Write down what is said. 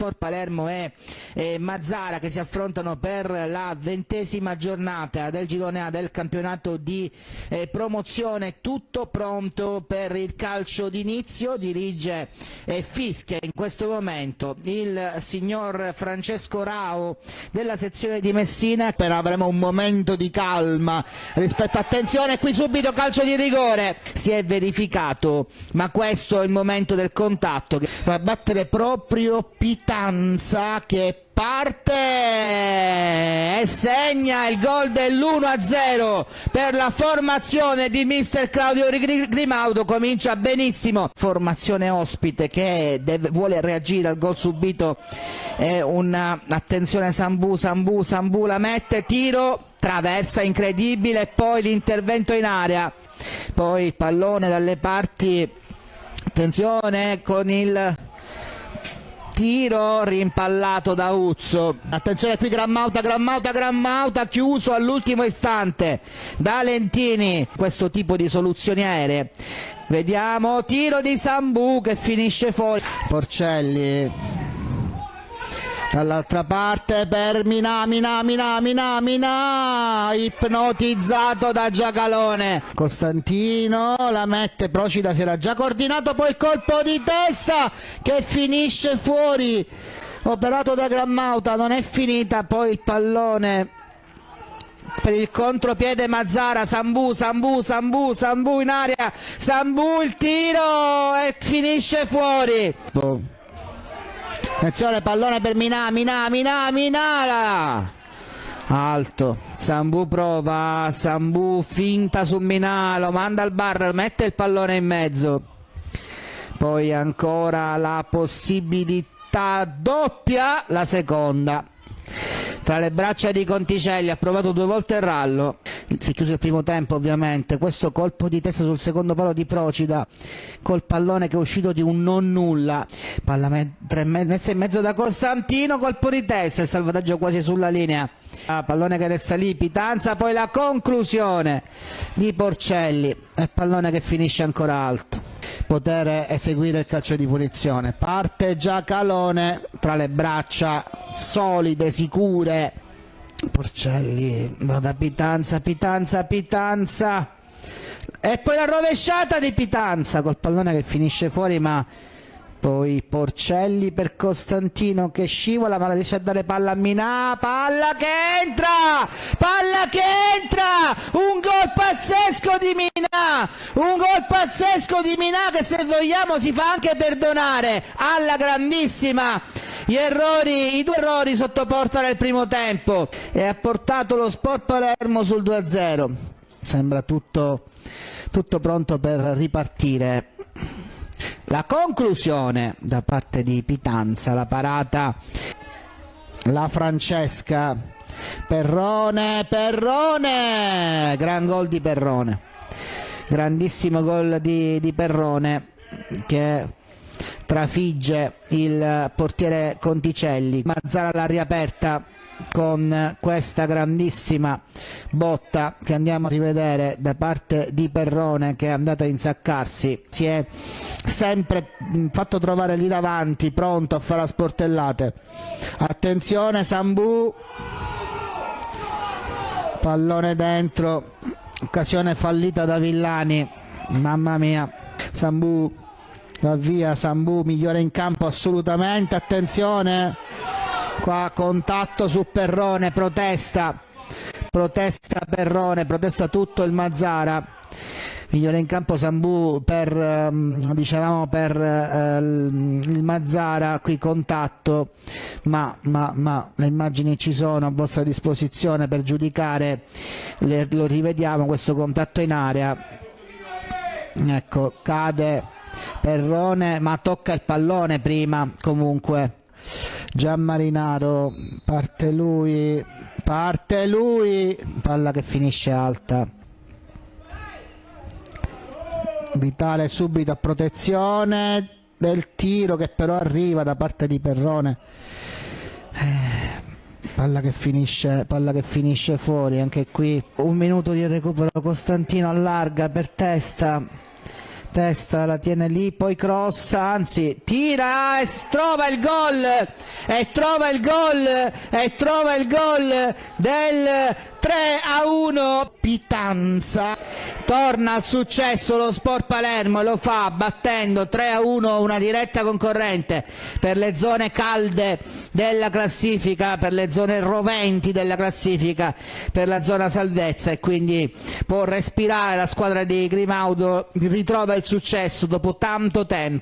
Sport Palermo e Mazara che si affrontano per la 20ª giornata del girone A del campionato di promozione. Tutto pronto per il calcio d'inizio, dirige e fischia in questo momento il signor Francesco Rao della sezione di Messina. Appena avremo un momento di calma rispetto, attenzione qui subito calcio di rigore, si è verificato, ma questo è il momento del contatto che va a battere proprio Pitanza, che parte e segna il gol dell'1-0 per la formazione di mister Claudio Grimaudo. Comincia benissimo, formazione ospite che vuole reagire al gol subito, attenzione Sambù la mette, tiro, traversa incredibile, poi l'intervento in area, poi il pallone dalle parti, attenzione con il tiro rimpallato da Uzzo, attenzione qui Grammauta chiuso all'ultimo istante da Lentini. Questo tipo di soluzioni aeree, vediamo, tiro di Sambù che finisce fuori, Porcelli dall'altra parte per Minà, ipnotizzato da Giacalone, Costantino la mette, Procida si era già coordinato, poi il colpo di testa che finisce fuori, operato da Grammauta, non è finita, poi il pallone per il contropiede Mazzara, Sambù in aria, Sambù il tiro e finisce fuori. Attenzione, pallone per Minà, alto, Sambù prova, Sambù finta su Minà, lo manda al bar, mette il pallone in mezzo, poi ancora la possibilità doppia, la seconda tra le braccia di Conticelli, ha provato 2 volte il rallo, si è chiuso il primo tempo ovviamente, questo colpo di testa sul secondo palo di Procida col pallone che è uscito di un non nulla, palla messa in mezzo da Costantino, colpo di testa, il salvataggio quasi sulla linea, pallone che resta lì, Pitanza, poi la conclusione di Porcelli e pallone che finisce ancora alto, poter eseguire il calcio di punizione, parte Giacalone tra le braccia solide, sicure, Porcelli va da Pitanza e poi la rovesciata di Pitanza col pallone che finisce fuori, ma poi Porcelli per Costantino che scivola, ma la riesce a dare palla a Minà, palla che entra, un gol pazzesco di Minà che se vogliamo si fa anche perdonare alla grandissima i 2 errori sotto porta nel primo tempo e ha portato lo Sport Palermo sul 2-0. Sembra tutto pronto per ripartire. La conclusione da parte di Pitanza, la parata, la Francesca, Perrone, gran gol di Perrone, grandissimo gol di Perrone che trafigge il portiere Conticelli. Mazzara l'ha riaperta con questa grandissima botta che andiamo a rivedere da parte di Perrone, che è andato a insaccarsi, si è sempre fatto trovare lì davanti pronto a fare a sportellate. Attenzione Sambù, pallone dentro, occasione fallita da Villani, mamma mia, Sambù va via, Sambù migliore in campo assolutamente, attenzione qua, contatto su Perrone, protesta Perrone, protesta tutto il Mazzara, migliore in campo Sambù per il Mazzara, qui contatto, ma le immagini ci sono a vostra disposizione per giudicare, lo rivediamo questo contatto in area, ecco, cade Perrone ma tocca il pallone prima, comunque Gianmarinaro, parte lui, palla che finisce alta, Vitale subito a protezione del tiro che però arriva da parte di Perrone, palla che finisce fuori, anche qui un minuto di recupero, Costantino allarga per testa, testa, la tiene lì, poi cross, anzi tira e trova il gol del 3-1. Pitanza torna al successo lo Sport Palermo e lo fa battendo 3-1 una diretta concorrente per le zone calde della classifica, per le zone roventi della classifica, per la zona salvezza, e quindi può respirare la squadra di Grimaudo, ritrova il successo dopo tanto tempo.